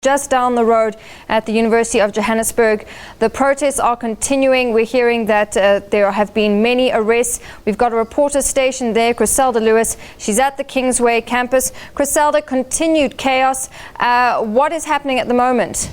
Just down the road at the University of Johannesburg, the protests are continuing. We're hearing that there have been many arrests. We've got a reporter stationed there, Griselda Lewis. She's at the Kingsway campus. Griselda, continued chaos. What is happening at the moment?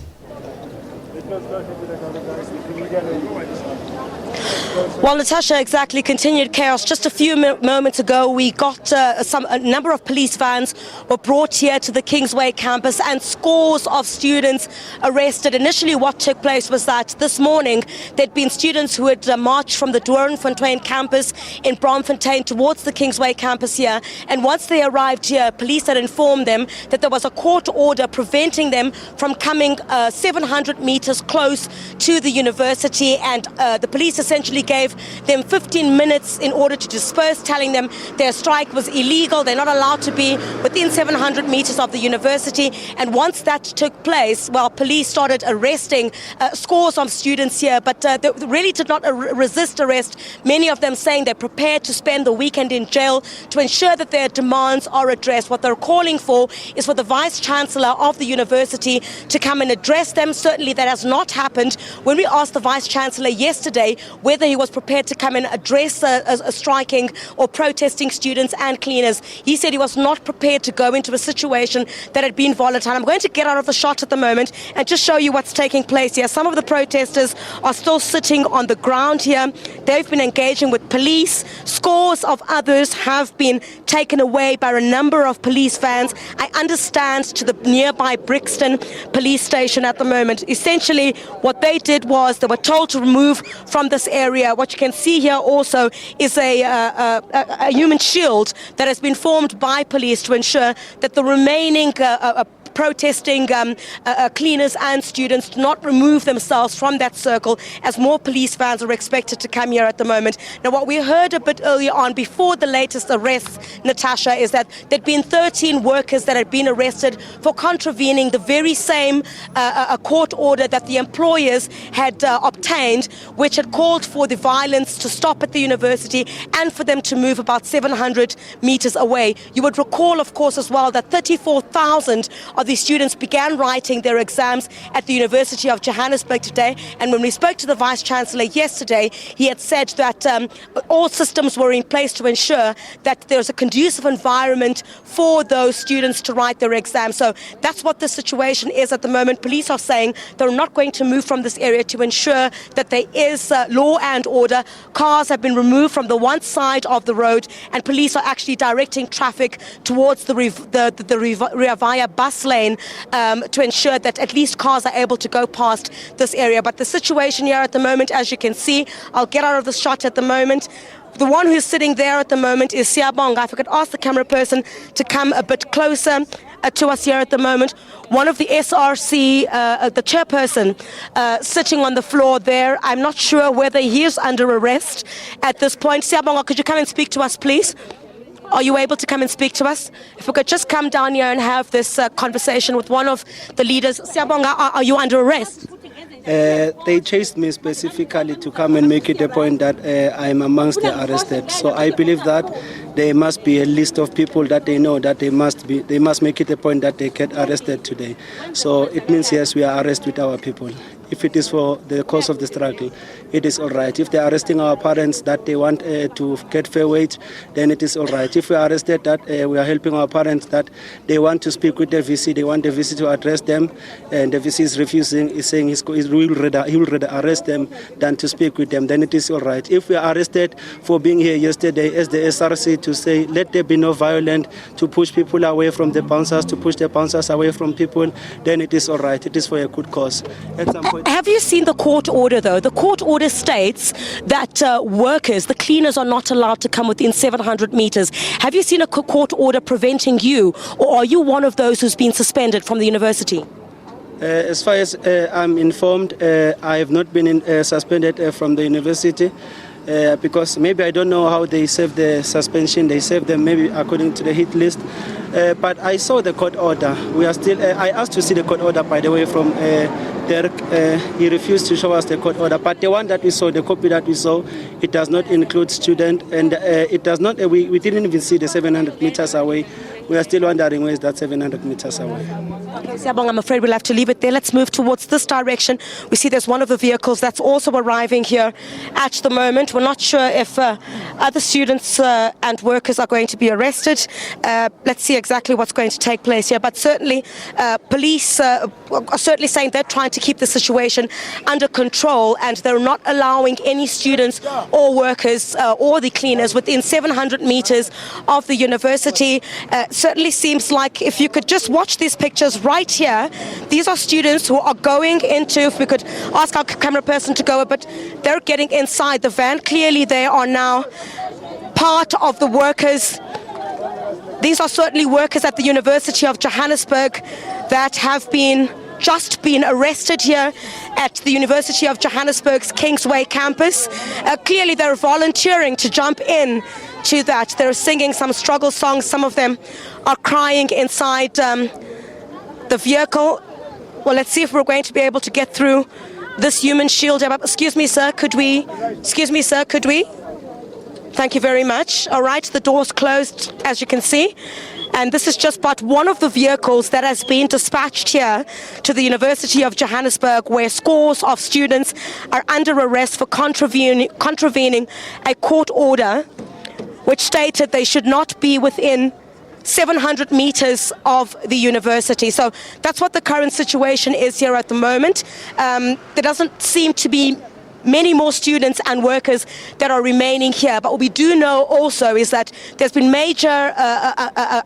Well, Natasha, exactly, continued chaos. Just a few moments ago, we got a number of police vans were brought here to the Kingsway campus and scores of students arrested. Initially, what took place was that this morning there'd been students who had marched from the Doornfontein campus in Braamfontein towards the Kingsway campus here. And once they arrived here, police had informed them that there was a court order preventing them from coming 700 meters close to the university. And the police essentially gave them 15 minutes in order to disperse, telling them their strike was illegal. They're not allowed to be within 700 meters of the university. And once that took place, well, police started arresting scores of students here, but they really did not resist arrest. Many of them saying they're prepared to spend the weekend in jail to ensure that their demands are addressed. What they're calling for is for the Vice-Chancellor of the university to come and address them. Certainly that has not happened. When we asked the Vice-Chancellor yesterday whether he was prepared to come and address striking or protesting students and cleaners, he said he was not prepared to go into a situation that had been volatile. I'm going to get out of the shot at the moment and just show you what's taking place here. Some of the protesters are still sitting on the ground here. They've been engaging with police. Scores of others have been taken away by a number of police vans, I understand, to the nearby Brixton police station at the moment. Essentially, what they did was they were told to remove from this area. What you can see here also is a human shield that has been formed by police to ensure that the remaining protesting cleaners and students do not remove themselves from that circle, as more police vans are expected to come here at the moment. Now, what we heard a bit earlier on, before the latest arrests, Natasha, is that there'd been 13 workers that had been arrested for contravening the very same court order that the employers had obtained, which had called for the violence to stop at the university and for them to move about 700 meters away. You would recall, of course, as well, that 34,000 of the students began writing their exams at the University of Johannesburg today. And when we spoke to the Vice-Chancellor yesterday, he had said that all systems were in place to ensure that there's a conducive environment for those students to write their exams. So that's what the situation is at the moment. Police are saying they're not going to move from this area to ensure that there is law and order. Cars have been removed from the one side of the road, and police are actually directing traffic towards the Rea Vaya bus lane to ensure that at least cars are able to go past this area. But the situation here at the moment, as you can see, I'll get out of the shot at the moment. The one who's sitting there at the moment is Siyabonga. If I could ask the camera person to come a bit closer to us here at the moment. One of the SRC, the chairperson, sitting on the floor there. I'm not sure whether he is under arrest at this point. Siyabonga, could you come and speak to us, please? Are you able to come and speak to us? If we could just come down here and have this conversation with one of the leaders. Siyabonga, are you under arrest? They chased me specifically to come and make it a point that I'm amongst the arrested. So I believe that there must be a list of people that they know that they must make it a point that they get arrested today. So it means, yes, we are arrested with our people. If it is for the cause of the struggle, it is all right. If they are arresting our parents that they want to get fair wage, then it is all right. If we are arrested that we are helping our parents that they want to speak with the VC, they want the VC to address them, and the VC is refusing, is saying he will rather arrest them than to speak with them, then it is all right. If we are arrested for being here yesterday as the SRC to say let there be no violence, to push people away from the bouncers, to push the bouncers away from people, then it is all right. It is for a good cause. At some point, have you seen the court order, though? The court order states that workers, the cleaners, are not allowed to come within 700 meters. Have you seen a court order preventing you, or are you one of those who's been suspended from the university? As far as I'm informed, I have not been suspended from the university. Because maybe I don't know how they serve the suspension. They serve them maybe according to the hit list. But I saw the court order. We are still. I asked to see the court order, by the way, from Derek. He refused to show us the court order. But the one that we saw, the copy that we saw, it does not include student, and it does not. We didn't even see the 700 meters away we are still wondering where is that 700 meters away. Okay, Siyabonga, I'm afraid we'll have to leave it there. Let's move towards this direction. We see there's one of the vehicles that's also arriving here at the moment. We're not sure if other students and workers are going to be arrested. Let's see exactly what's going to take place here. But certainly, police are certainly saying they're trying to keep the situation under control, and they're not allowing any students or workers or the cleaners within 700 meters of the university. Certainly seems like, if you could just watch these pictures right here, these are students who are going into, if we could ask our camera person to go, but they're getting inside the van. Clearly they are now part of the workers. These are certainly workers at the University of Johannesburg that have just been arrested here at the University of Johannesburg's Kingsway campus. Clearly they're volunteering to jump in to that. They're singing some struggle songs. Some of them are crying inside the vehicle. Well, let's see if we're going to be able to get through this human shield. Excuse me, sir, could we? Thank you very much. All right, the door's closed, as you can see. And this is just but one of the vehicles that has been dispatched here to the University of Johannesburg, where scores of students are under arrest for contravening a court order which stated they should not be within 700 meters of the university. So that's what the current situation is here at the moment. There doesn't seem to be many more students and workers that are remaining here. But what we do know also is that there's been major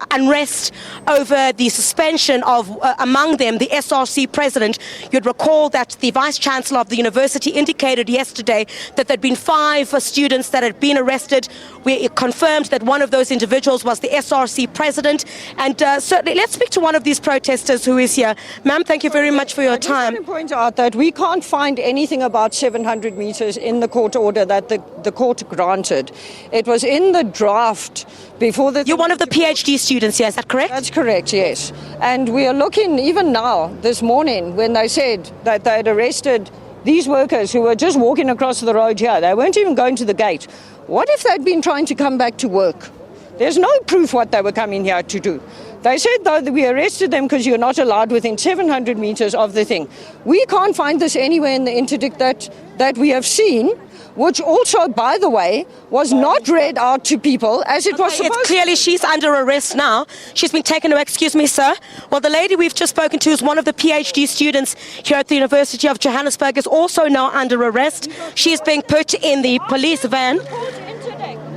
unrest over the suspension of, among them, the SRC president. You'd recall that the vice-chancellor of the university indicated yesterday that there'd been 5 students that had been arrested. We confirmed that one of those individuals was the SRC president. And certainly, let's speak to one of these protesters who is here. Ma'am, thank you very much for your time. I just want to point out that we can't find anything about 700 meters in the court order that the court granted. It was in the draft before the... You're one of the PhD students here, is that correct? That's correct, yes. And we are looking, even now, this morning, when they said that they had arrested these workers who were just walking across the road here. They weren't even going to the gate. What if they'd been trying to come back to work? There's no proof what they were coming here to do. They said, though, that we arrested them because you're not allowed within 700 meters of the thing. We can't find this anywhere in the interdict that we have seen, which also, by the way, was not read out to people as it was supposed to. Clearly she's under arrest now. She's been taken away. Excuse me, sir. Well, the lady we've just spoken to is one of the PhD students here at the University of Johannesburg, is also now under arrest. She's being put in the police van.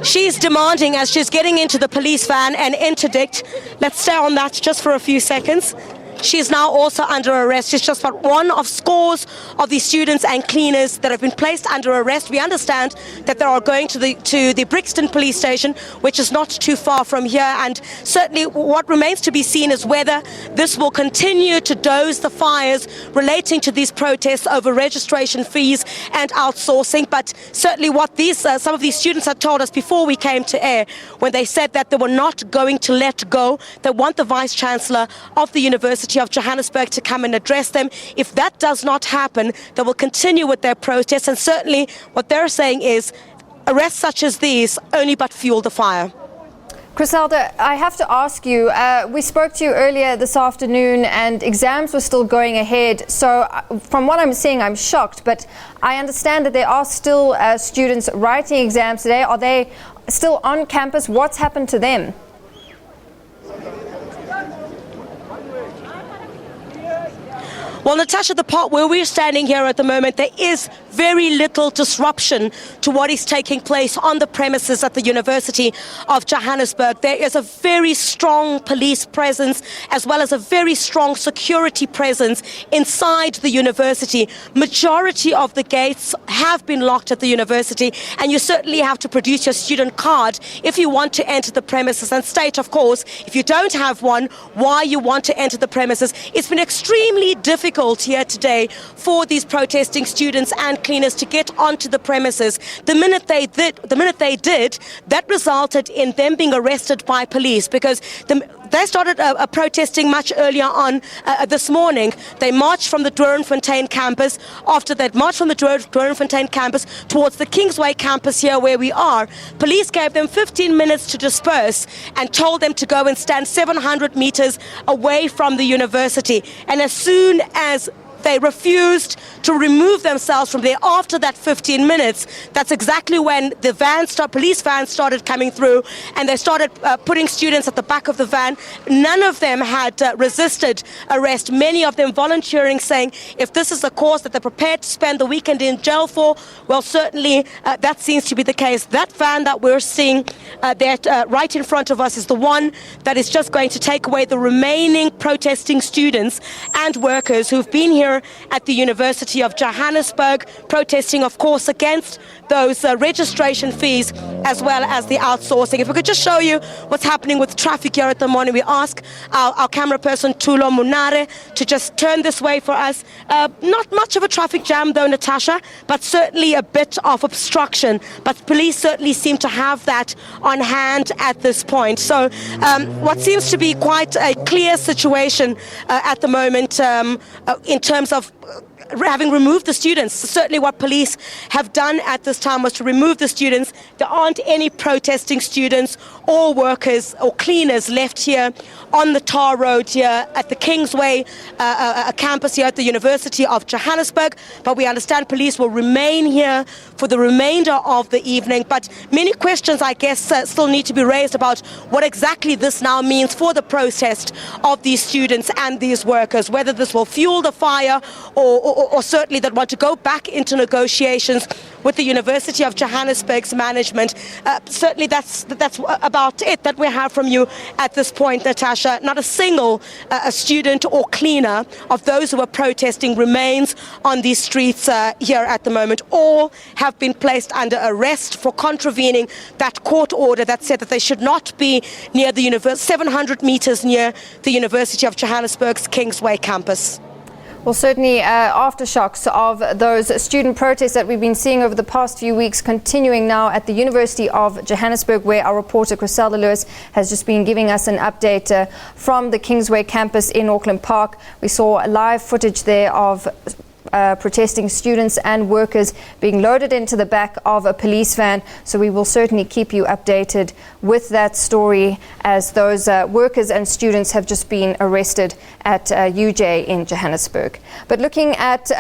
She's demanding, as she's getting into the police van, an interdict. Let's stay on that just for a few seconds. She's now also under arrest. She's just but one of scores of the students and cleaners that have been placed under arrest. We understand that they are going to the Brixton police station, which is not too far from here. And certainly what remains to be seen is whether this will continue to douse the fires relating to these protests over registration fees and outsourcing. But certainly what some of these students had told us before we came to air, when they said that they were not going to let go. They want the Vice-Chancellor of the University of Johannesburg to come and address them. If that does not happen, they will continue with their protests. And certainly what they're saying is arrests such as these only but fuel the fire. Griselda, I have to ask you, we spoke to you earlier this afternoon and exams were still going ahead. So from what I'm seeing, I'm shocked, but I understand that there are still students writing exams today. Are they still on campus? What's happened to them? Well, Natasha, the part where we're standing here at the moment, there is very little disruption to what is taking place on the premises at the University of Johannesburg. There is a very strong police presence as well as a very strong security presence inside the university. Majority of the gates have been locked at the university, and you certainly have to produce your student card if you want to enter the premises and state, of course, if you don't have one, why you want to enter the premises. It's been extremely difficult here today for these protesting students and cleaners to get onto the premises. The minute they did, that resulted in them being arrested by police, because they started protesting much earlier on this morning. They marched from the Doornfontein campus. After that march from the Doornfontein campus towards the Kingsway campus here where we are, police gave them 15 minutes to disperse and told them to go and stand 700 meters away from the university. And as soon as they refused to remove themselves from there after that 15 minutes. That's exactly when the police vans started coming through, and they started putting students at the back of the van. None of them had resisted arrest, many of them volunteering, saying if this is a cause that they're prepared to spend the weekend in jail for, well, certainly that seems to be the case. That van that we're seeing right in front of us is the one that is just going to take away the remaining protesting students and workers who've been here at the University of Johannesburg, protesting, of course, against those registration fees as well as the outsourcing. If we could just show you what's happening with traffic here at the morning, we ask our camera person, Tulo Munare, to just turn this way for us. Not much of a traffic jam, though, Natasha, but certainly a bit of obstruction. But police certainly seem to have that on hand at this point. So what seems to be quite a clear situation at the moment in terms of having removed the students. Certainly what police have done at this time was to remove the students. There aren't any protesting students or workers or cleaners left here on the tar road here at the Kingsway campus here at the University of Johannesburg. But we understand police will remain here for the remainder of the evening. But many questions, I guess, still need to be raised about what exactly this now means for the protest of these students and these workers, whether this will fuel the fire or certainly that want to go back into negotiations with the University of Johannesburg's management. Certainly that's about it that we have from you at this point, Natasha. Not a single student or cleaner of those who are protesting remains on these streets here at the moment. All have been placed under arrest for contravening that court order that said that they should not be near the 700 meters near the University of Johannesburg's Kingsway campus. Well, certainly aftershocks of those student protests that we've been seeing over the past few weeks continuing now at the University of Johannesburg, where our reporter Griselda Lewis has just been giving us an update from the Kingsway campus in Auckland Park. We saw live footage there of protesting students and workers being loaded into the back of a police van. So we will certainly keep you updated with that story as those workers and students have just been arrested at UJ in Johannesburg. But looking at